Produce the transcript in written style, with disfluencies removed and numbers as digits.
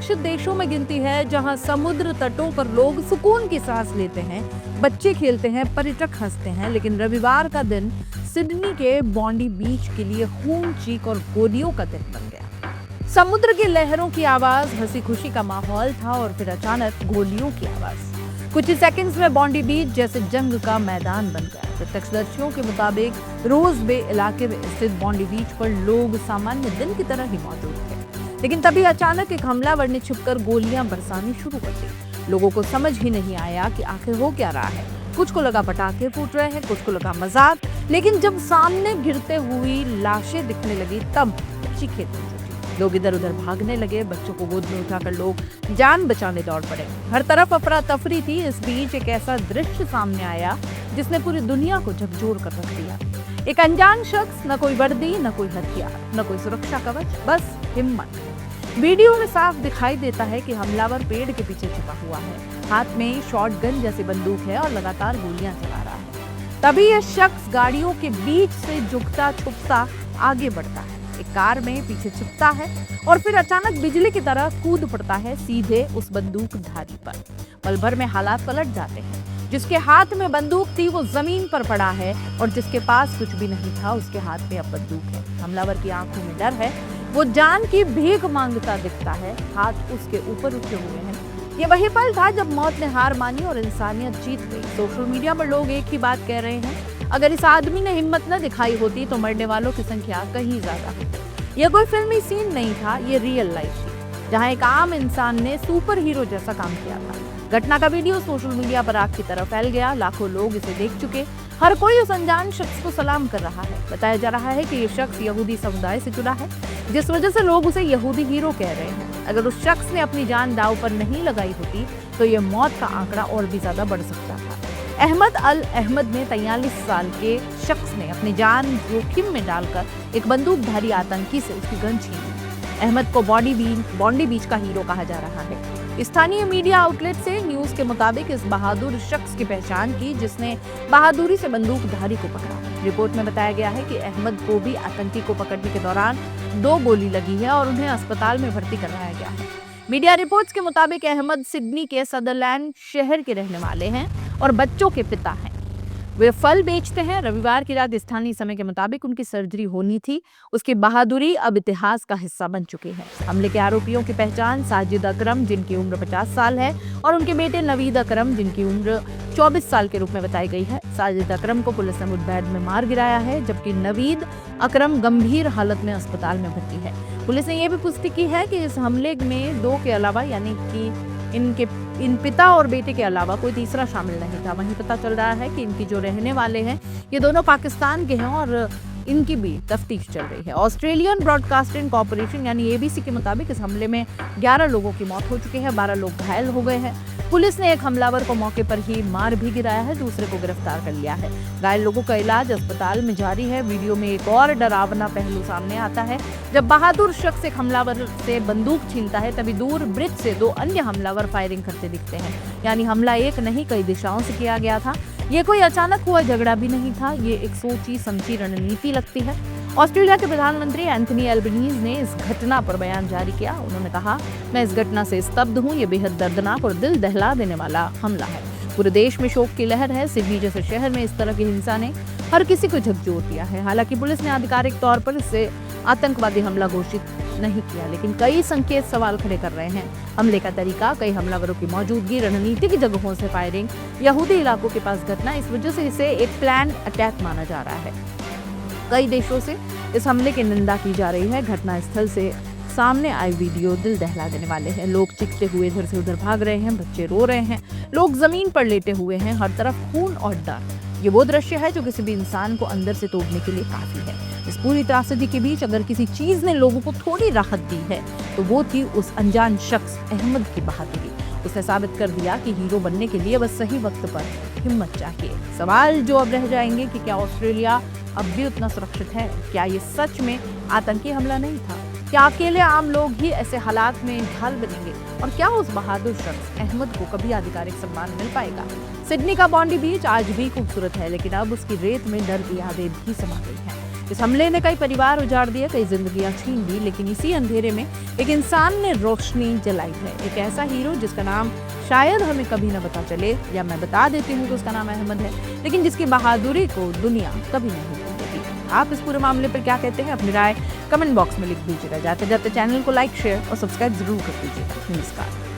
सुरक्षित देशों में गिनती है जहां समुद्र तटों पर लोग सुकून की सांस लेते हैं, बच्चे खेलते हैं, पर्यटक हंसते हैं। लेकिन रविवार का दिन सिडनी के बॉन्डी बीच के लिए खून, चीख और गोलियों का दिन बन गया। समुद्र की लहरों की आवाज, हंसी खुशी का माहौल था और फिर अचानक गोलियों की आवाज। कुछ ही सेकंड्स में बॉन्डी बीच जैसे जंग का मैदान बन गया। प्रत्यक्षदर्शियों के मुताबिक रोज बे इलाके में स्थित बॉन्डी बीच पर लोग सामान्य दिन की तरह ही मौजूद थे। लेकिन तभी अचानक एक हमलावर ने छिपकर गोलियां बरसानी शुरू कर दी। लोगों को समझ ही नहीं आया कि आखिर हो क्या रहा है। कुछ को लगा पटाखे फूट रहे हैं, कुछ को लगा मजाक, लेकिन जब सामने गिरते हुई लाशें दिखने लगी तब चीखें गूंजी। लोग इधर उधर भागने लगे, बच्चों को गोद में उठाकर लोग जान बचाने दौड़ पड़े। हर तरफ अफरा तफरी थी। इस बीच एक ऐसा दृश्य सामने आया जिसने पूरी दुनिया को झकझोर कर रख दिया। एक अनजान शख्स, न कोई वर्दी, न कोई हथियार, न कोई सुरक्षा कवच, बस हिम्मत। वीडियो में साफ दिखाई देता है कि हमलावर पेड़ के पीछे छिपा हुआ है, हाथ में शॉटगन जैसी बंदूक है और लगातार गोलियां चला रहा है। तभी यह शख्स गाड़ियों के बीच से झुकता छुपता आगे बढ़ता है, एक कार में पीछे छिपता है और फिर अचानक बिजली की तरह कूद पड़ता है सीधे उस बंदूकधारी पर। पल भर में हालात पलट जाते हैं। जिसके हाथ में बंदूक थी वो जमीन पर पड़ा है और जिसके पास कुछ भी नहीं था उसके हाथ में अब बंदूक है। हमलावर की आंखों में डर है, वो जान की भीख मांगता दिखता है, हाथ उसके ऊपर उठे हुए हैं। ये वही पल था जब मौत ने हार मानी और इंसानियत जीत गई। सोशल मीडिया पर लोग एक ही बात कह रहे हैं, अगर इस आदमी ने हिम्मत न दिखाई होती तो मरने वालों की संख्या कहीं ज्यादा होती। यह कोई फिल्मी सीन नहीं था, ये रियल लाइफ थी, जहां एक आम इंसान ने सुपर हीरो जैसा काम किया था। घटना का वीडियो सोशल मीडिया पर आग की तरह फैल गया। लाखों लोग इसे देख चुके। हर कोई उस अनजान शख्स को सलाम कर रहा है। बताया जा रहा है कि ये शख्स यहूदी समुदाय से जुड़ा है, जिस वजह से लोग उसे यहूदी हीरो कह रहे हैं। अगर उस शख्स ने अपनी जान दांव पर नहीं लगाई होती तो ये मौत का आंकड़ा और भी ज्यादा बढ़ सकता था। अहमद अल अहमद ने 43 साल के शख्स ने अपनी जान जोखिम में डालकर एक बंदूकधारी आतंकी से उसकी गन छीन ली। अहमद को बॉन्डी बीच का हीरो कहा जा रहा है। स्थानीय मीडिया आउटलेट से न्यूज के मुताबिक इस बहादुर शख्स की पहचान की जिसने बहादुरी से बंदूकधारी को पकड़ा। रिपोर्ट में बताया गया है कि अहमद को भी आतंकी को पकड़ने के दौरान 2 गोली लगी है और उन्हें अस्पताल में भर्ती कराया गया है। मीडिया रिपोर्ट्स के मुताबिक अहमद सिडनी के सदरलैंड शहर के रहने वाले हैं और बच्चों के पिता हैं। वे फल बेचते हैं। रविवार की रात स्थानीय समय के मुताबिक उनकी सर्जरी होनी थी। उसकी बहादुरी अब इतिहास का हिस्सा बन चुकी है। हमले के आरोपियों की पहचान साजिद अकरम, जिनकी उम्र 50 साल है, और उनके बेटे नवीद अकरम, जिनकी उम्र 24 साल के रूप में बताई गई है। साजिद अकरम को पुलिस ने मुठभेड़ में मार गिराया है, जबकि नवीद अकरम गंभीर हालत में अस्पताल में भर्ती है। पुलिस ने यह भी पुष्टि की है कि इस हमले में 2 के अलावा यानी कि इन पिता और बेटे के अलावा कोई तीसरा शामिल नहीं था। वहीं पता चल रहा है कि इनकी जो रहने वाले हैं ये दोनों पाकिस्तान के हैं और इनकी भी तफ्तीश चल रही है। ऑस्ट्रेलियन ब्रॉडकास्टिंग कॉर्पोरेशन यानी एबीसी के मुताबिक इस हमले में 11 लोगों की मौत हो चुकी है, 12 लोग घायल हो गए हैं। पुलिस ने एक हमलावर को मौके पर ही मार भी गिराया है, दूसरे को गिरफ्तार कर लिया है। घायल लोगों का इलाज अस्पताल में जारी है। वीडियो में एक और डरावना पहलू सामने आता है। जब बहादुर शख्स एक हमलावर से बंदूक छीनता है तभी दूर ब्रिज से 2 अन्य हमलावर फायरिंग करते दिखते हैं। यानी हमला एक नहीं कई दिशाओं से किया गया था। ये कोई अचानक हुआ झगड़ा भी नहीं था, ये एक सोची समझी रणनीति लगती है। ऑस्ट्रेलिया के प्रधानमंत्री एंथनी एल्बनीज ने इस घटना पर बयान जारी किया। उन्होंने कहा, मैं इस घटना से स्तब्ध हूँ। ये बेहद दर्दनाक और दिल दहला देने वाला हमला है। पूरे देश में शोक की लहर है। सिडनी जैसे शहर में इस तरह की हिंसा ने हर किसी को झकझोर दिया है। हालांकि पुलिस ने आधिकारिक तौर पर इसे आतंकवादी हमला घोषित नहीं किया, लेकिन कई संकेत सवाल खड़े कर रहे हैं। हमले का तरीका, कई हमलावरों की मौजूदगी, रणनीतिक जगहों से फायरिंग, यहूदी इलाकों के पास घटना, इस वजह से इसे एक प्लान अटैक माना जा रहा है। कई देशों से इस हमले की निंदा की जा रही है। घटना स्थल से सामने आए वीडियो दिल दहला देने वाले हैं। लोग चीखते हुए इधर से उधर भाग रहे हैं, बच्चे रो रहे हैं, लोग जमीन पर लेटे हुए हैं, हर तरफ खून और डर। ये वो दृश्य है जो किसी भी इंसान को अंदर से तोड़ने के लिए काफी है। इस पूरी त्रासदी के बीच अगर किसी चीज ने लोगों को थोड़ी राहत दी है तो वो थी उस अनजान शख्स अहमद की बहादुरी। उसने साबित कर दिया कि हीरो बनने के लिए बस सही वक्त पर हिम्मत चाहिए। सवाल जो अब रह जाएंगे कि क्या ऑस्ट्रेलिया अब भी उतना सुरक्षित है? क्या ये सच में आतंकी हमला नहीं था? क्या अकेले आम लोग ही ऐसे हालात में ढाल बनेंगे? और क्या उस बहादुर शख्स अहमद को कभी आधिकारिक सम्मान मिल पाएगा? सिडनी का बॉन्डी बीच आज भी खूबसूरत है, लेकिन अब उसकी रेत में डर की यादें भी समा गई हैं। इस हमले ने कई परिवार उजाड़ दिए, कई जिंदगियां छीन ली, लेकिन इसी अंधेरे में एक इंसान ने रोशनी जलाई है। एक ऐसा हीरो जिसका नाम शायद हमें कभी ना पता चले, या मैं बता देती हूँ कि उसका नाम अहमद है, लेकिन जिसकी बहादुरी को दुनिया कभी नहीं भूलेगी। आप इस पूरे मामले पर क्या कहते हैं? अपनी राय कमेंट बॉक्स में लिख दीजिएगा। जाते जाते चैनल को लाइक, शेयर और सब्सक्राइब जरूर कर दीजिएगा। नमस्कार।